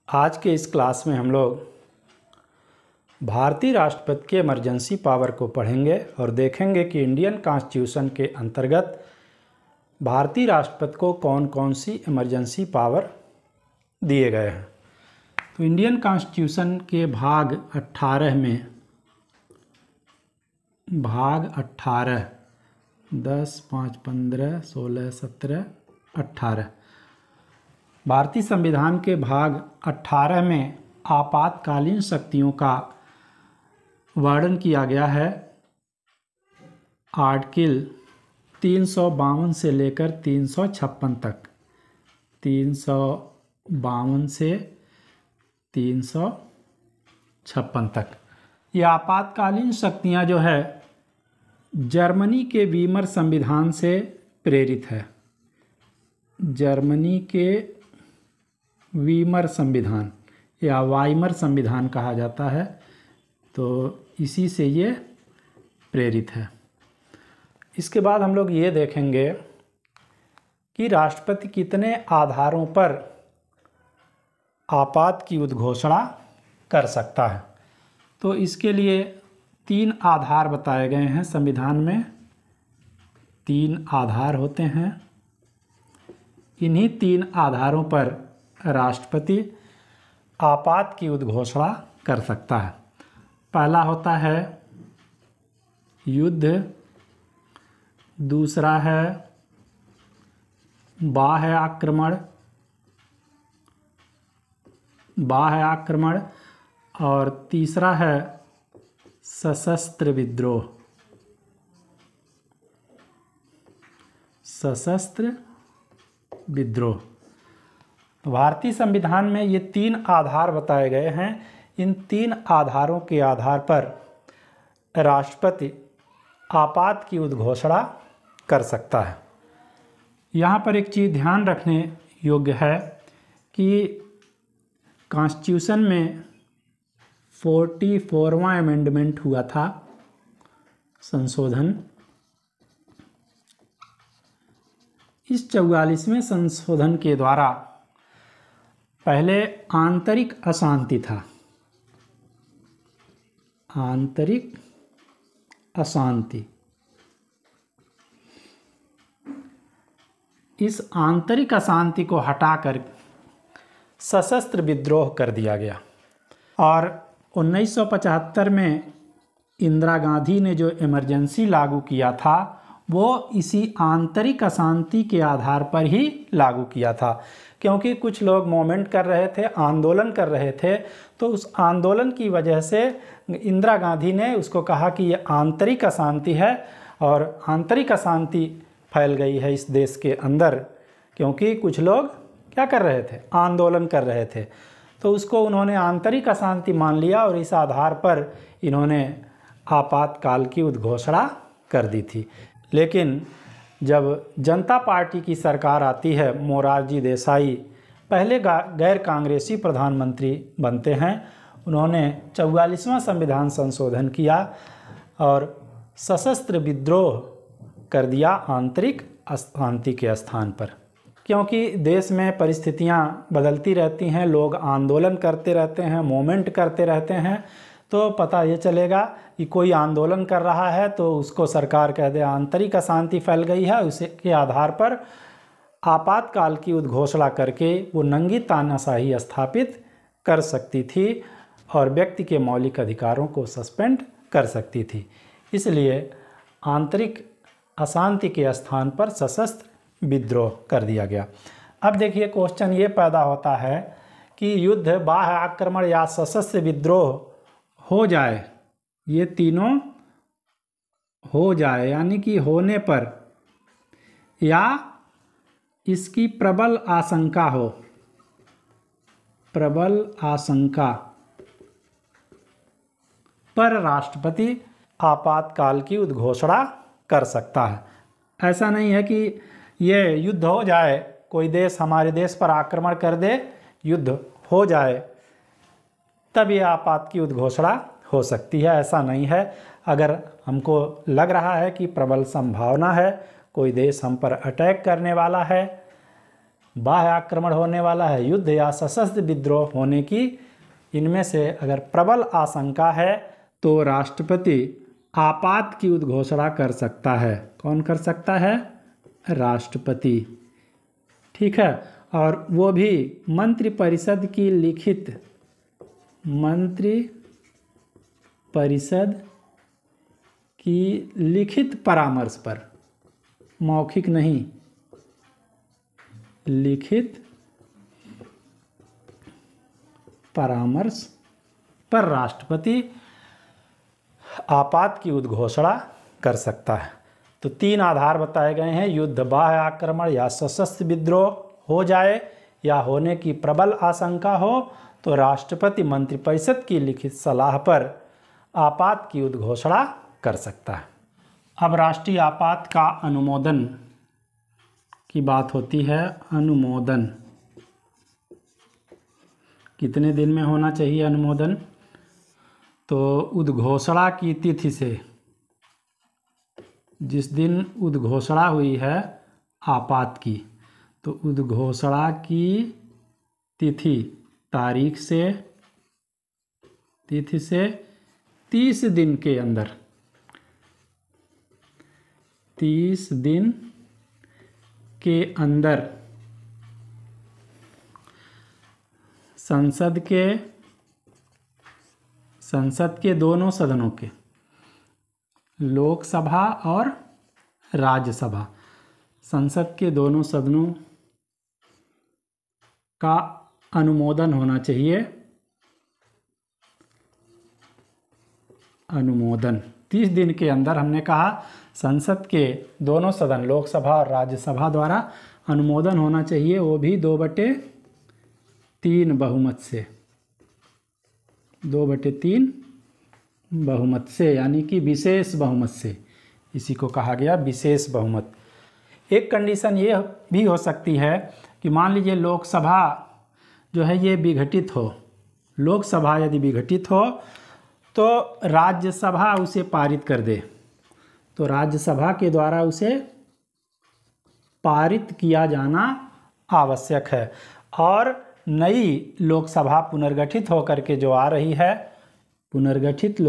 आज के इस क्लास में हम लोग भारतीय राष्ट्रपति के इमरजेंसी पावर को पढ़ेंगे और देखेंगे कि इंडियन कॉन्स्टिट्यूशन के अंतर्गत भारतीय राष्ट्रपति को कौन कौन सी इमरजेंसी पावर दिए गए हैं। तो इंडियन कॉन्स्टिट्यूशन के भाग 18 में भाग 18 10, 5, 15, 16, 17, 18 भारतीय संविधान के भाग 18 में आपातकालीन शक्तियों का वर्णन किया गया है। आर्टिकल 352 से लेकर 356 तक, 352 से 356 तक ये आपातकालीन शक्तियां जो है जर्मनी के वीमर संविधान से प्रेरित है। जर्मनी के वीमर संविधान या वाइमर संविधान कहा जाता है, तो इसी से ये प्रेरित है। इसके बाद हम लोग ये देखेंगे कि राष्ट्रपति कितने आधारों पर आपात की उद्घोषणा कर सकता है। तो इसके लिए 3 आधार बताए गए हैं संविधान में। 3 आधार होते हैं। इन्हीं 3 आधारों पर राष्ट्रपति आपात की उद्घोषणा कर सकता है। पहला होता है युद्ध, दूसरा है बाह्य आक्रमण और तीसरा है सशस्त्र विद्रोह। सशस्त्र विद्रोह। भारतीय संविधान में ये 3 आधार बताए गए हैं। इन 3 आधारों के आधार पर राष्ट्रपति आपात की उद्घोषणा कर सकता है। यहाँ पर एक चीज़ ध्यान रखने योग्य है कि कॉन्स्टिट्यूशन में 44वां अमेंडमेंट हुआ था, संशोधन। इस 44वें संशोधन के द्वारा पहले आंतरिक अशांति था। आंतरिक अशांति। इस आंतरिक अशांति को हटाकर सशस्त्र विद्रोह कर दिया गया और 1975 में इंदिरा गांधी ने जो इमरजेंसी लागू किया था वो इसी आंतरिक अशांति के आधार पर ही लागू किया था, क्योंकि कुछ लोग मूवमेंट कर रहे थे, आंदोलन कर रहे थे। तो उस आंदोलन की वजह से इंदिरा गांधी ने उसको कहा कि ये आंतरिक अशांति है और आंतरिक अशांति फैल गई है इस देश के अंदर, क्योंकि कुछ लोग क्या कर रहे थे, आंदोलन कर रहे थे। तो उसको उन्होंने आंतरिक अशांति मान लिया और इस आधार पर इन्होंने आपातकाल की उद्घोषणा कर दी थी। लेकिन जब जनता पार्टी की सरकार आती है, मोरारजी देसाई पहले गैर कांग्रेसी प्रधानमंत्री बनते हैं। उन्होंने 44वां संविधान संशोधन किया और सशस्त्र विद्रोह कर दिया आंतरिक अशांति के स्थान पर, क्योंकि देश में परिस्थितियां बदलती रहती हैं, लोग आंदोलन करते रहते हैं, मूवमेंट करते रहते हैं। तो पता ये चलेगा कि कोई आंदोलन कर रहा है तो उसको सरकार कह दे आंतरिक अशांति फैल गई है, उसके आधार पर आपातकाल की उद्घोषणा करके वो नंगी तानाशाही स्थापित कर सकती थी और व्यक्ति के मौलिक अधिकारों को सस्पेंड कर सकती थी। इसलिए आंतरिक अशांति के स्थान पर सशस्त्र विद्रोह कर दिया गया। अब देखिए क्वेश्चन ये पैदा होता है कि युद्ध, बाह्य आक्रमण या सशस्त्र विद्रोह हो जाए, ये तीनों हो जाए यानी कि होने पर या इसकी प्रबल आशंका हो, प्रबल आशंका पर राष्ट्रपति आपातकाल की उद्घोषणा कर सकता है। ऐसा नहीं है कि ये युद्ध हो जाए, कोई देश हमारे देश पर आक्रमण कर दे, युद्ध हो जाए तब ये आपात की उद्घोषणा हो सकती है। ऐसा नहीं है। अगर हमको लग रहा है कि प्रबल संभावना है, कोई देश हम पर अटैक करने वाला है, बाह्य आक्रमण होने वाला है, युद्ध या सशस्त्र विद्रोह होने की इनमें से अगर प्रबल आशंका है तो राष्ट्रपति आपात की उद्घोषणा कर सकता है। कौन कर सकता है? राष्ट्रपति। ठीक है, और वो भी मंत्रिपरिषद की लिखित, मंत्रिपरिषद की लिखित परामर्श पर, मौखिक नहीं, लिखित परामर्श पर राष्ट्रपति आपात की उद्घोषणा कर सकता है। तो 3 आधार बताए गए हैं, युद्ध, बाह्य आक्रमण या सशस्त्र विद्रोह हो जाए या होने की प्रबल आशंका हो तो राष्ट्रपति मंत्रिपरिषद की लिखित सलाह पर आपात की उद्घोषणा कर सकता है। अब राष्ट्रीय आपात का अनुमोदन की बात होती है। अनुमोदन कितने दिन में होना चाहिए अनुमोदन? तो उद्घोषणा की तिथि से, जिस दिन उद्घोषणा हुई है आपात की, तो उद्घोषणा की तिथि, तारीख से, तिथि से 30 दिन के अंदर, 30 दिन के अंदर संसद के दोनों सदनों के, लोकसभा और राज्यसभा, संसद के दोनों सदनों का अनुमोदन होना चाहिए। अनुमोदन 30 दिन के अंदर, हमने कहा संसद के दोनों सदन, लोकसभा और राज्यसभा द्वारा अनुमोदन होना चाहिए, वो भी 2/3 बहुमत से, 2/3 बहुमत से, यानी कि विशेष बहुमत से। इसी को कहा गया विशेष बहुमत। एक कंडीशन ये भी हो सकती है कि मान लीजिए लोकसभा जो है ये विघटित हो, लोकसभा यदि विघटित हो तो राज्यसभा उसे पारित कर दे, तो राज्यसभा के द्वारा उसे पारित किया जाना आवश्यक है। और नई लोकसभा पुनर्गठित होकर के जो आ रही है, पुनर्गठित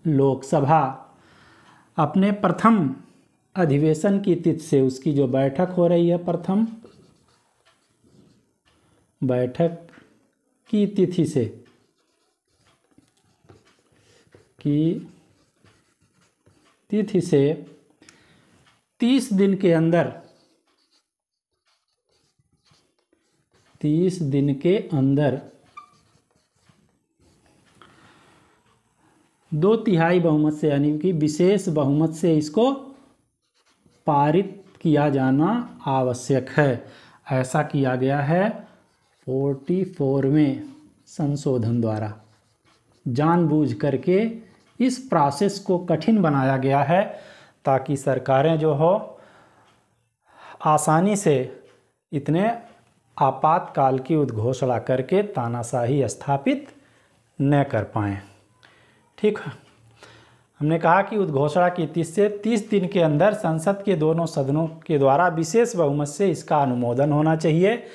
लोकसभा अपने प्रथम अधिवेशन की तिथि से, उसकी जो बैठक हो रही है, प्रथम बैठक की तिथि से, की तिथि से 30 दिन के अंदर, 30 दिन के अंदर 2/3 बहुमत से, यानी कि विशेष बहुमत से इसको पारित किया जाना आवश्यक है। ऐसा किया गया है 44वें संशोधन द्वारा। जानबूझ करके इस प्रोसेस को कठिन बनाया गया है ताकि सरकारें जो हो आसानी से इतने आपातकाल की उद्घोषणा करके तानाशाही स्थापित न कर पाएँ। ठीक है, हमने कहा कि उद्घोषणा की तिथि से 30 दिन के अंदर संसद के दोनों सदनों के द्वारा विशेष बहुमत से इसका अनुमोदन होना चाहिए।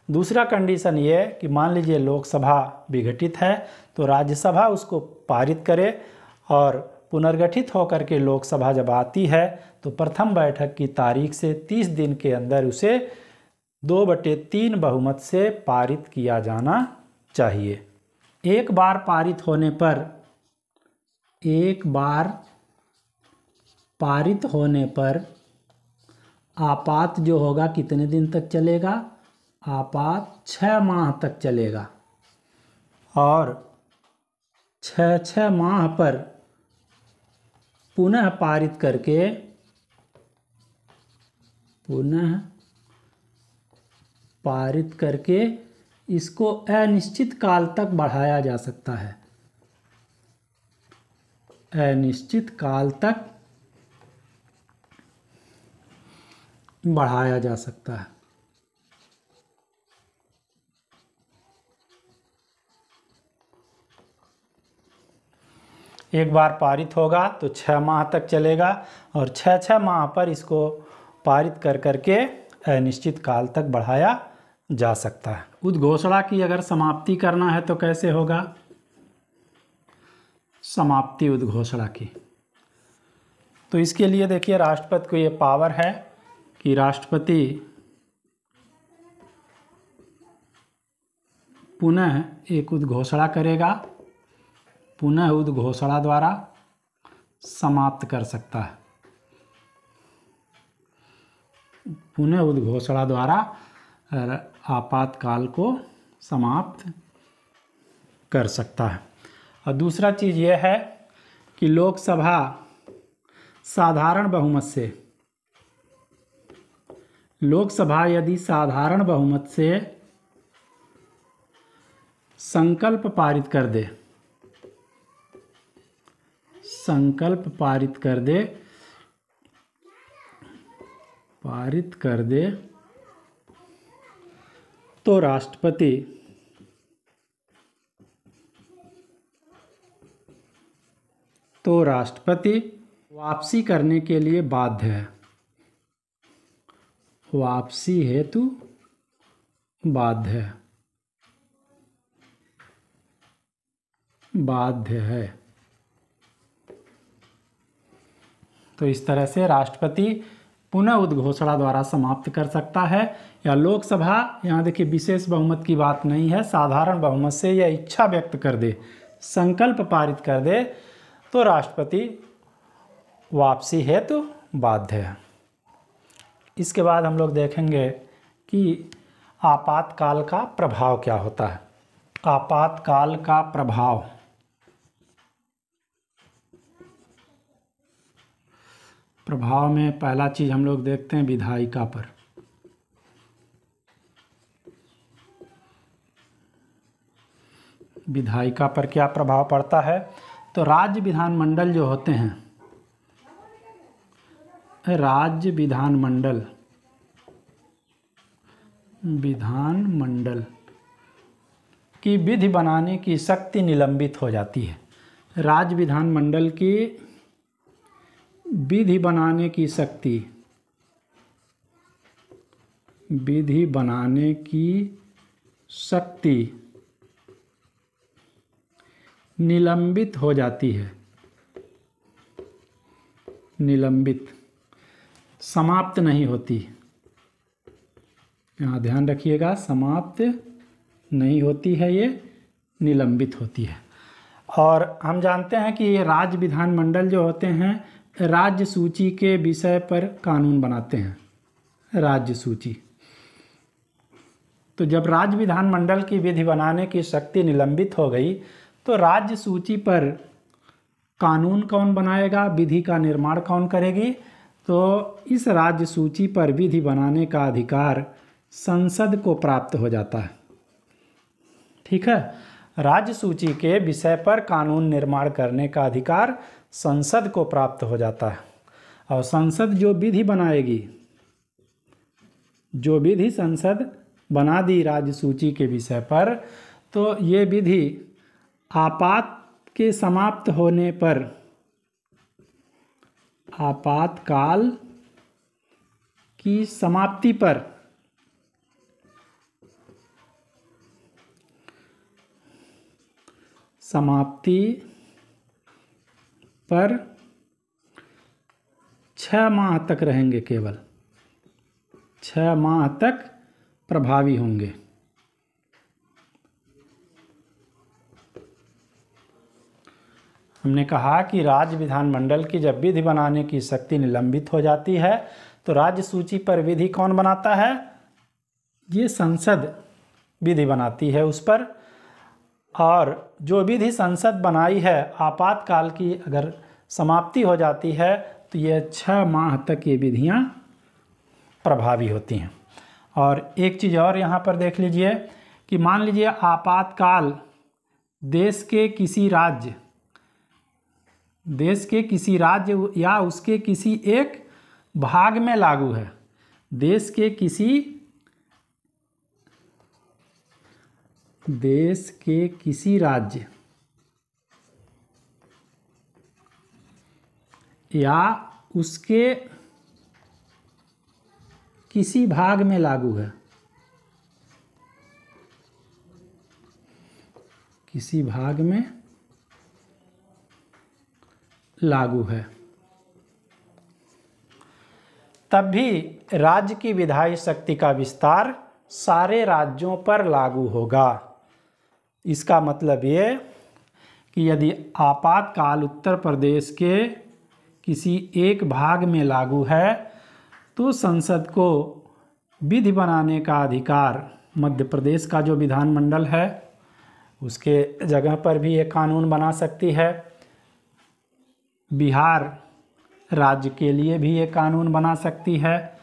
दूसरा कंडीशन ये है कि मान लीजिए लोकसभा विघटित है तो राज्यसभा उसको पारित करे, और पुनर्गठित होकर के लोकसभा जब आती है तो प्रथम बैठक की तारीख से 30 दिन के अंदर उसे 2/3 बहुमत से पारित किया जाना चाहिए। एक बार पारित होने पर, एक बार पारित होने पर आपात जो होगा कितने दिन तक चलेगा? आपात 6 माह तक चलेगा, और 6 माह पर पुनः पारित करके, पुनः पारित करके इसको अनिश्चित काल तक बढ़ाया जा सकता है, अनिश्चित काल तक बढ़ाया जा सकता है। एक बार पारित होगा तो 6 माह तक चलेगा और 6 माह पर इसको पारित कर करके अनिश्चित काल तक बढ़ाया जा सकता है। उद्घोषणा की अगर समाप्ति करना है तो कैसे होगा? समाप्ति उद्घोषणा की, तो इसके लिए देखिए राष्ट्रपति को ये पावर है कि राष्ट्रपति पुनः एक उद्घोषणा करेगा, पुनः उद्घोषणा द्वारा समाप्त कर सकता है, पुनः उद्घोषणा द्वारा आपातकाल को समाप्त कर सकता है। और दूसरा चीज़ यह है कि लोकसभा साधारण बहुमत से, लोकसभा यदि साधारण बहुमत से संकल्प पारित कर दे, संकल्प पारित कर दे तो राष्ट्रपति वापसी करने के लिए बाध्य है, वापसी हेतु बाध्य है। तो इस तरह से राष्ट्रपति पुनः उद्घोषणा द्वारा समाप्त कर सकता है। या लोकसभा, यहाँ देखिए विशेष बहुमत की बात नहीं है, साधारण बहुमत से यह इच्छा व्यक्त कर दे, संकल्प पारित कर दे तो राष्ट्रपति वापसी हेतु बाध्य है। इसके बाद हम लोग देखेंगे कि आपातकाल का प्रभाव क्या होता है। आपातकाल का प्रभाव, प्रभाव में पहला चीज हम लोग देखते हैं विधायिका पर। विधायिका पर क्या प्रभाव पड़ता है? तो राज्य विधानमंडल जो होते हैं, राज्य विधानमंडल की विधि बनाने की शक्ति निलंबित हो जाती है। राज्य विधानमंडल की विधि बनाने की शक्ति, विधि बनाने की शक्ति निलंबित हो जाती है, निलंबित, समाप्त नहीं होती। यहाँ ध्यान रखिएगा, समाप्त नहीं होती है, ये निलंबित होती है। और हम जानते हैं कि ये राज्य विधानमंडल जो होते हैं राज्य सूची के विषय पर कानून बनाते हैं, राज्य सूची। तो जब राज्य विधानमंडल की विधि बनाने की शक्ति निलंबित हो गई तो राज्य सूची पर कानून कौन बनाएगा, विधि का निर्माण कौन करेगी? तो इस राज्य सूची पर विधि बनाने का अधिकार संसद को प्राप्त हो जाता है। ठीक है, राज्य सूची के विषय पर कानून निर्माण करने का अधिकार संसद को प्राप्त हो जाता है। और संसद जो विधि बनाएगी, जो विधि संसद बना दी राज्य सूची के विषय पर, तो ये विधि आपात के समाप्त होने पर, आपातकाल की समाप्ति पर पर 6 माह तक रहेंगे, केवल 6 माह तक प्रभावी होंगे। हमने कहा कि राज्य विधानमंडल की जब विधि बनाने की शक्ति निलंबित हो जाती है तो राज्य सूची पर विधि कौन बनाता है? ये संसद विधि बनाती है उस पर। और जो विधि संसद बनाई है, आपातकाल की अगर समाप्ति हो जाती है तो ये 6 माह तक ये विधियाँ प्रभावी होती हैं। और एक चीज़ और यहाँ पर देख लीजिए कि मान लीजिए आपातकाल देश के किसी राज्य या उसके किसी एक भाग में लागू है, देश के किसी राज्य या उसके किसी भाग में लागू है, किसी भाग में लागू है, तब भी राज्य की विधायी शक्ति का विस्तार सारे राज्यों पर लागू होगा। इसका मतलब ये कि यदि आपातकाल उत्तर प्रदेश के किसी एक भाग में लागू है तो संसद को विधि बनाने का अधिकार मध्य प्रदेश का जो विधानमंडल है उसके जगह पर भी एक कानून बना सकती है। बिहार राज्य के लिए भी ये कानून बना सकती है,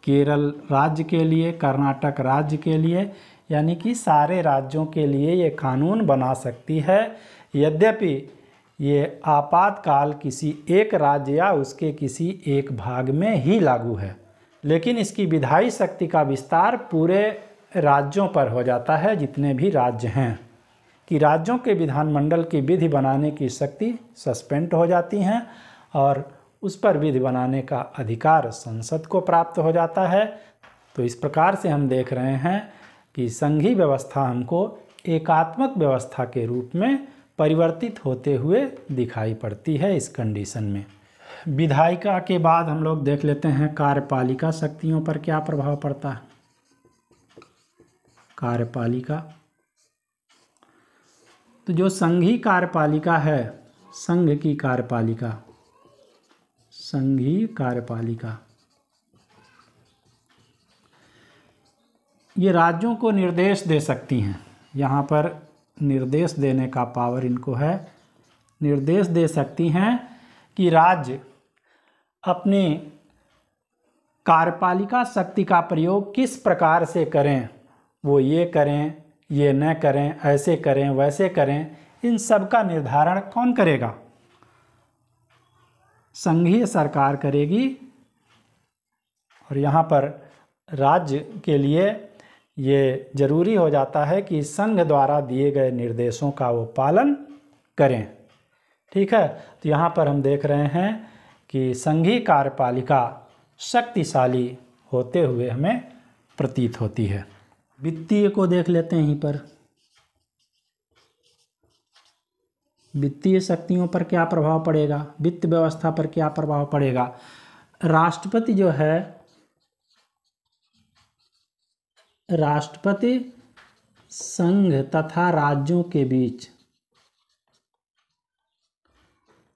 केरल राज्य के लिए, कर्नाटक राज्य के लिए, यानी कि सारे राज्यों के लिए ये कानून बना सकती है। यद्यपि ये आपातकाल किसी एक राज्य या उसके किसी एक भाग में ही लागू है, लेकिन इसकी विधायी शक्ति का विस्तार पूरे राज्यों पर हो जाता है, जितने भी राज्य हैं, कि राज्यों के विधानमंडल की विधि बनाने की शक्ति सस्पेंड हो जाती हैं और उस पर विधि बनाने का अधिकार संसद को प्राप्त हो जाता है। तो इस प्रकार से हम देख रहे हैं कि संघीय व्यवस्था हमको एकात्मक व्यवस्था के रूप में परिवर्तित होते हुए दिखाई पड़ती है इस कंडीशन में। विधायिका के बाद हम लोग देख लेते हैं कार्यपालिका शक्तियों पर क्या प्रभाव पड़ता है। कार्यपालिका, तो जो संघीय कार्यपालिका है, संघ की कार्यपालिका, संघीय कार्यपालिका, ये राज्यों को निर्देश दे सकती हैं। यहाँ पर निर्देश देने का पावर इनको है। निर्देश दे सकती हैं कि राज्य अपनी कार्यपालिका शक्ति का प्रयोग किस प्रकार से करें, वो ये करें, ये न करें, ऐसे करें, वैसे करें, इन सब का निर्धारण कौन करेगा? संघीय सरकार करेगी। और यहाँ पर राज्य के लिए ये जरूरी हो जाता है कि संघ द्वारा दिए गए निर्देशों का वो पालन करें। ठीक है, तो यहाँ पर हम देख रहे हैं कि संघीय कार्यपालिका शक्तिशाली होते हुए हमें प्रतीत होती है। वित्तीय को देख लेते हैं। यहीं पर वित्तीय शक्तियों पर क्या प्रभाव पड़ेगा, वित्त व्यवस्था पर क्या प्रभाव पड़ेगा। राष्ट्रपति जो है, राष्ट्रपति संघ तथा राज्यों के बीच,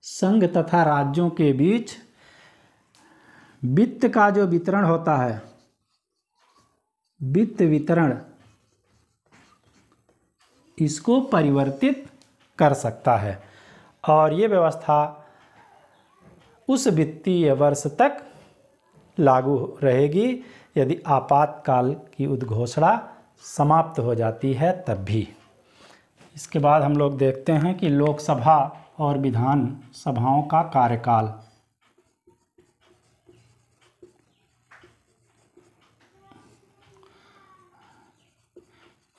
संघ तथा राज्यों के बीच वित्त का जो वितरण होता है, वित्त वितरण, इसको परिवर्तित कर सकता है। और ये व्यवस्था उस वित्तीय वर्ष तक लागू रहेगी यदि आपातकाल की उद्घोषणा समाप्त हो जाती है तब भी। इसके बाद हम लोग देखते हैं कि लोकसभा और विधान सभाओं का कार्यकाल।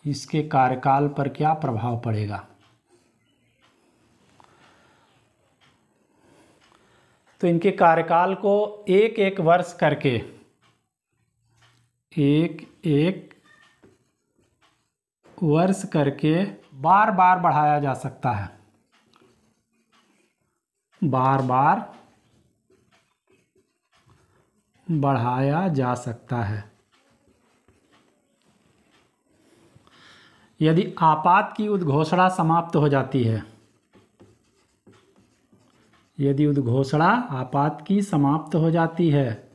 इसके कार्यकाल पर क्या प्रभाव पड़ेगा। तो इनके कार्यकाल को एक एक वर्ष करके, एक एक वर्ष करके बार बार बढ़ाया जा सकता है, बार बार बढ़ाया जा सकता है। यदि आपात की उद्घोषणा समाप्त हो जाती है, यदि उद्घोषणा आपात की समाप्त हो जाती है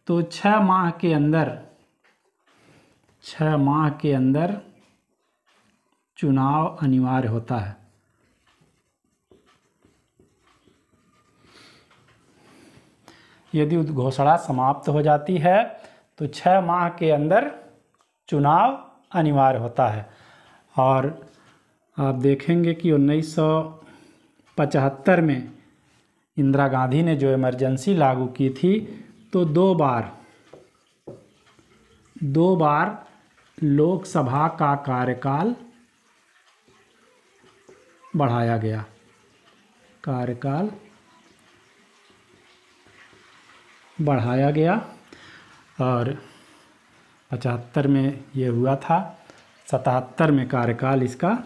तो 6 माह के अंदर, 6 माह के अंदर चुनाव अनिवार्य होता है। यदि उद्घोषणा समाप्त हो जाती है तो 6 माह के अंदर चुनाव अनिवार्य होता है। और आप देखेंगे कि 1975 में इंदिरा गांधी ने जो इमरजेंसी लागू की थी तो दो बार लोकसभा का कार्यकाल बढ़ाया गया, कार्यकाल बढ़ाया गया और 75 में ये हुआ था। 77 में कार्यकाल इसका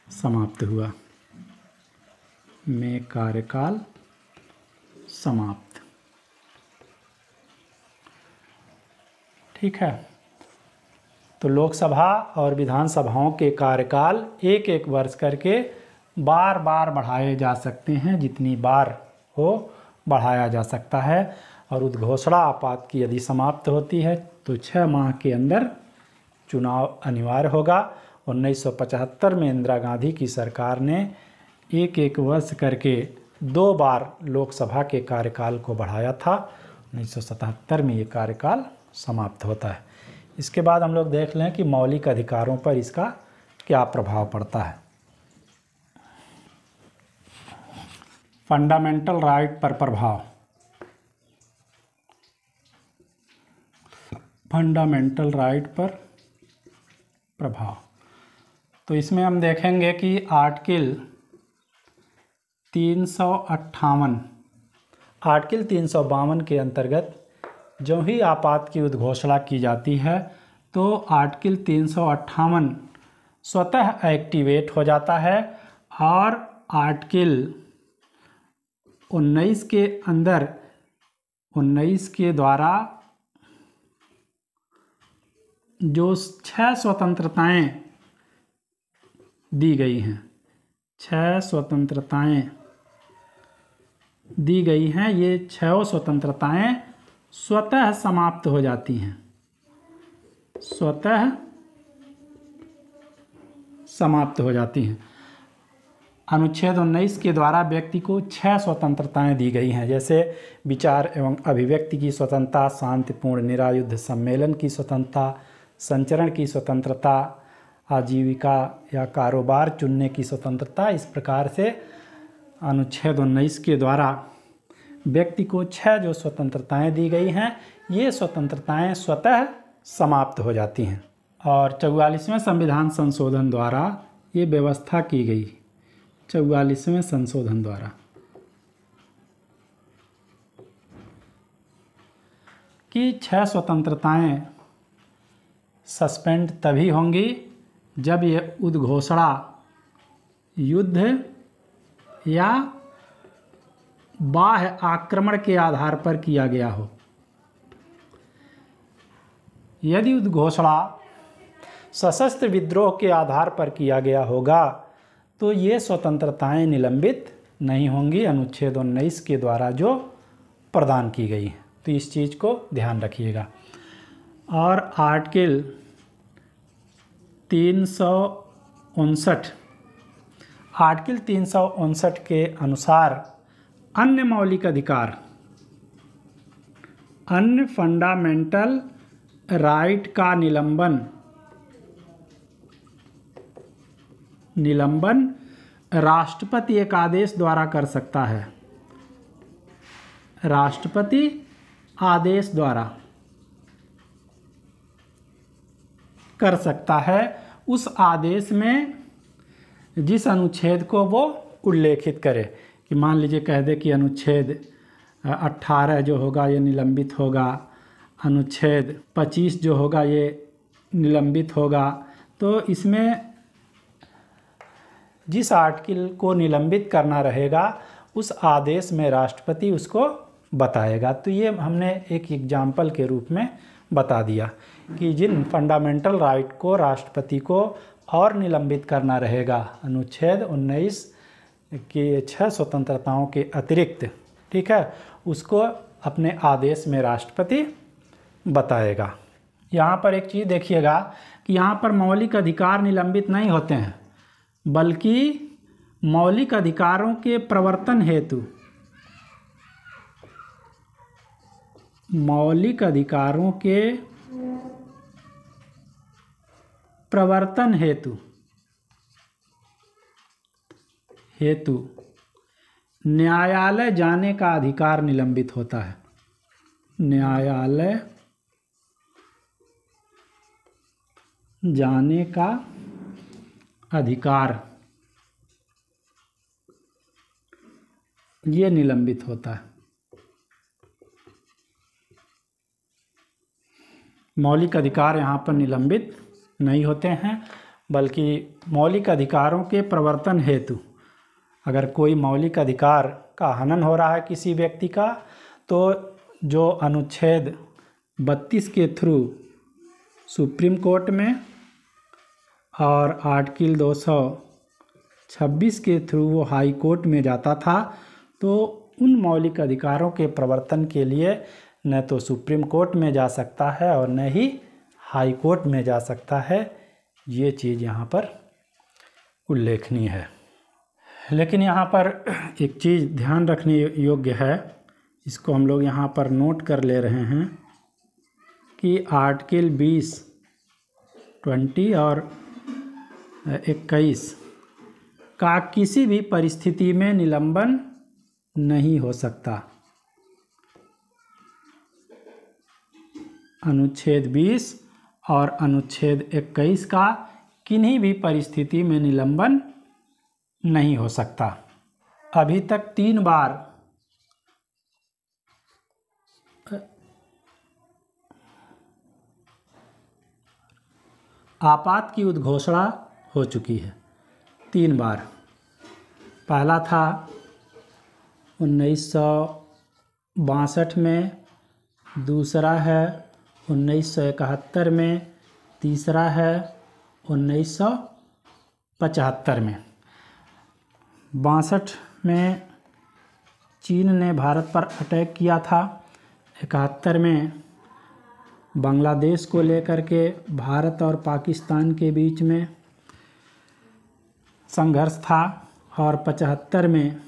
समाप्त हुआ, में कार्यकाल समाप्त। ठीक है, तो लोकसभा और विधानसभाओं के कार्यकाल एक एक वर्ष करके बार बार बढ़ाए जा सकते हैं, जितनी बार हो बढ़ाया जा सकता है। और उद्घोषणा आपात की यदि समाप्त होती है तो 6 माह के अंदर चुनाव अनिवार्य होगा। 1975 में इंदिरा गांधी की सरकार ने एक एक वर्ष करके 2 बार लोकसभा के कार्यकाल को बढ़ाया था। 1977 में ये कार्यकाल समाप्त होता है। इसके बाद हम लोग देख लें कि मौलिक अधिकारों पर इसका क्या प्रभाव पड़ता है। फंडामेंटल राइट पर प्रभाव। फंडामेंटल राइट पर प्रभाव, तो इसमें हम देखेंगे कि आर्टिकल 352 के अंतर्गत जो ही आपात की उद्घोषणा की जाती है तो आर्टिकल 358 स्वतः एक्टिवेट हो जाता है और आर्टिकल 19 के अंदर 19 के द्वारा जो 6 स्वतंत्रताएं दी गई हैं, 6 स्वतंत्रताएं दी गई हैं, ये 6 स्वतंत्रताएं स्वतः समाप्त हो जाती हैं, स्वतः समाप्त हो जाती हैं। अनुच्छेद 19 के द्वारा व्यक्ति को 6 स्वतंत्रताएं दी गई हैं, जैसे विचार एवं अभिव्यक्ति की स्वतंत्रता, शांतिपूर्ण निरायुध सम्मेलन की स्वतंत्रता, संचरण की स्वतंत्रता, आजीविका या कारोबार चुनने की स्वतंत्रता। इस प्रकार से अनुच्छेद 19 के द्वारा व्यक्ति को 6 जो स्वतंत्रताएं दी गई हैं, ये स्वतंत्रताएं स्वतः समाप्त हो जाती हैं। और 44वें संविधान संशोधन द्वारा ये व्यवस्था की गई, 44वें संशोधन द्वारा, कि 6 स्वतंत्रताएं सस्पेंड तभी होंगी जब ये उद्घोषणा युद्ध या बाह्य आक्रमण के आधार पर किया गया हो। यदि उद्घोषणा सशस्त्र विद्रोह के आधार पर किया गया होगा तो ये स्वतंत्रताएं निलंबित नहीं होंगी, अनुच्छेद 19 के द्वारा जो प्रदान की गई हैं। तो इस चीज़ को ध्यान रखिएगा। और आर्टिकल 359 के अनुसार अन्य मौलिक अधिकार, अन्य फंडामेंटल राइट का निलंबन राष्ट्रपति एक आदेश द्वारा कर सकता है, राष्ट्रपति आदेश द्वारा कर सकता है, उस आदेश में जिस अनुच्छेद को वो उल्लेखित करे। कि मान लीजिए कह दे कि अनुच्छेद 18 जो होगा ये निलंबित होगा, अनुच्छेद 25 जो होगा ये निलंबित होगा, तो इसमें जिस आर्टिकल को निलंबित करना रहेगा उस आदेश में राष्ट्रपति उसको बताएगा। तो ये हमने एक एग्जाम्पल के रूप में बता दिया कि जिन फंडामेंटल राइट को राष्ट्रपति को और निलंबित करना रहेगा, अनुच्छेद 19 के 6 स्वतंत्रताओं के अतिरिक्त, ठीक है, उसको अपने आदेश में राष्ट्रपति बताएगा। यहाँ पर एक चीज़ देखिएगा कि यहाँ पर मौलिक अधिकार निलंबित नहीं होते हैं, बल्कि मौलिक अधिकारों के प्रवर्तन हेतु, मौलिक अधिकारों के प्रवर्तन हेतु न्यायालय जाने का अधिकार निलंबित होता है। न्यायालय जाने का अधिकार ये निलंबित होता है। मौलिक अधिकार यहाँ पर निलंबित नहीं होते हैं, बल्कि मौलिक अधिकारों के प्रवर्तन हेतु अगर कोई मौलिक अधिकार का हनन हो रहा है किसी व्यक्ति का, तो जो अनुच्छेद 32 के थ्रू सुप्रीम कोर्ट में और आर्टिकल 226 के थ्रू वो हाई कोर्ट में जाता था, तो उन मौलिक अधिकारों के प्रवर्तन के लिए न तो सुप्रीम कोर्ट में जा सकता है और न ही हाई कोर्ट में जा सकता है। ये चीज़ यहाँ पर उल्लेखनीय है। लेकिन यहाँ पर एक चीज़ ध्यान रखने योग्य है, इसको हम लोग यहाँ पर नोट कर ले रहे हैं कि आर्टिकल 20, 20 और 21 का किसी भी परिस्थिति में निलंबन नहीं हो सकता। अनुच्छेद 20 और अनुच्छेद 21 का किन्हीं भी परिस्थिति में निलंबन नहीं हो सकता। अभी तक 3 बार आपात की उद्घोषणा हो चुकी है, 3 बार। पहला था 1962 में, दूसरा है 1971 में, तीसरा है 1975 में। 62 में चीन ने भारत पर अटैक किया था। 71 में बांग्लादेश को लेकर के भारत और पाकिस्तान के बीच में संघर्ष था। और 75 में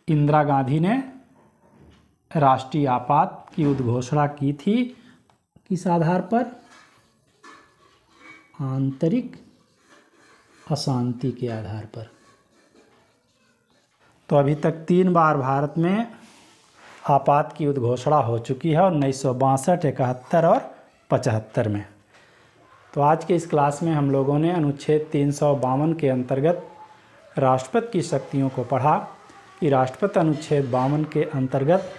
इंदिरा गांधी ने राष्ट्रीय आपात की उद्घोषणा की थी। किस आधार पर? आंतरिक अशांति के आधार पर। तो अभी तक 3 बार भारत में आपात की उद्घोषणा हो चुकी है, 1962, 71 और 75 में। तो आज के इस क्लास में हम लोगों ने अनुच्छेद 352 के अंतर्गत राष्ट्रपति की शक्तियों को पढ़ा कि राष्ट्रपति अनुच्छेद 52 के अंतर्गत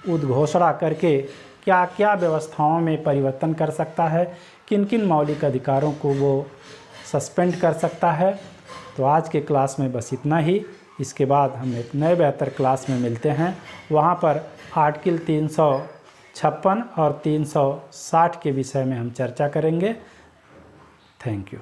उद्घोषणा करके क्या क्या व्यवस्थाओं में परिवर्तन कर सकता है, किन किन मौलिक अधिकारों को वो सस्पेंड कर सकता है। तो आज के क्लास में बस इतना ही। इसके बाद हम एक नए बेहतर क्लास में मिलते हैं। वहाँ पर आर्टिकल 356 और 360 के विषय में हम चर्चा करेंगे। Thank you.